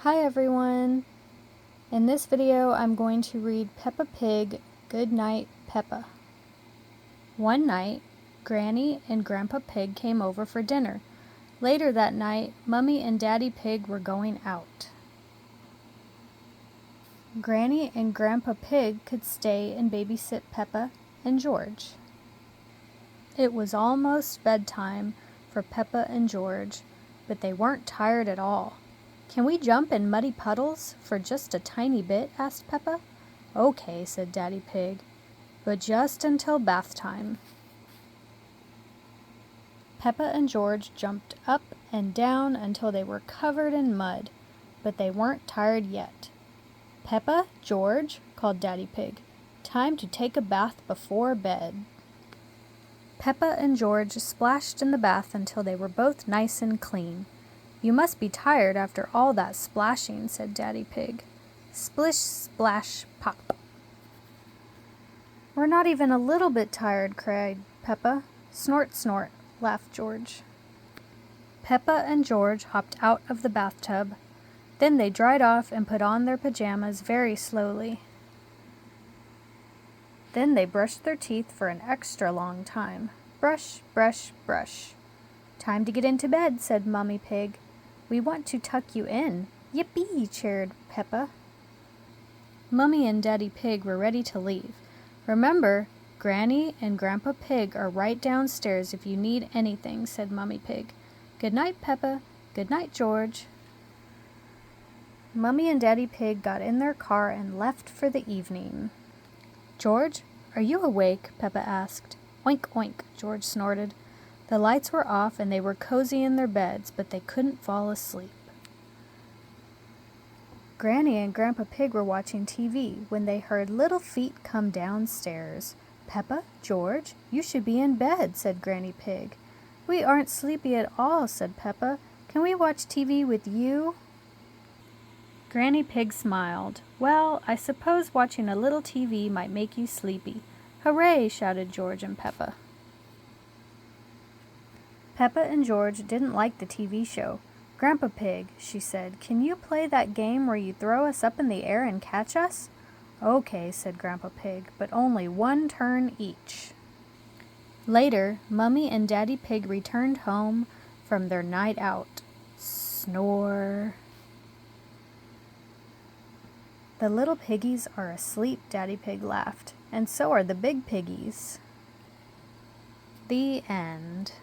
Hi everyone! In this video I'm going to read Peppa Pig, Good Night, Peppa. One night, Granny and Grandpa Pig came over for dinner. Later that night, Mummy and Daddy Pig were going out. Granny and Grandpa Pig could stay and babysit Peppa and George. It was almost bedtime for Peppa and George, but they weren't tired at all. "Can we jump in muddy puddles for just a tiny bit?" asked Peppa. "Okay," said Daddy Pig, "but just until bath time." Peppa and George jumped up and down until they were covered in mud, but they weren't tired yet. "Peppa, George," called Daddy Pig, "time to take a bath before bed." Peppa and George splashed in the bath until they were both nice and clean. "You must be tired after all that splashing," said Daddy Pig. Splish, splash, pop. "We're not even a little bit tired," cried Peppa. "Snort, snort," laughed George. Peppa and George hopped out of the bathtub. Then they dried off and put on their pajamas very slowly. Then they brushed their teeth for an extra long time. Brush, brush, brush. "Time to get into bed," said Mummy Pig. "We want to tuck you in." "Yippee!" cheered Peppa. Mummy and Daddy Pig were ready to leave. "Remember, Granny and Grandpa Pig are right downstairs if you need anything," said Mummy Pig. "Good night, Peppa. Good night, George." Mummy and Daddy Pig got in their car and left for the evening. "George, are you awake?" Peppa asked. "Oink, oink," George snorted. The lights were off and they were cozy in their beds, but they couldn't fall asleep. Granny and Grandpa Pig were watching TV when they heard little feet come downstairs. "Peppa, George, you should be in bed," said Granny Pig. "We aren't sleepy at all," said Peppa. "Can we watch TV with you?" Granny Pig smiled. "Well, I suppose watching a little TV might make you sleepy." "Hooray!" shouted George and Peppa. Peppa and George didn't like the TV show. "Grandpa Pig," she said, "can you play that game where you throw us up in the air and catch us?" "Okay," said Grandpa Pig, "but only one turn each." Later, Mummy and Daddy Pig returned home from their night out. Snore. "The little piggies are asleep," Daddy Pig laughed, "and so are the big piggies." The end.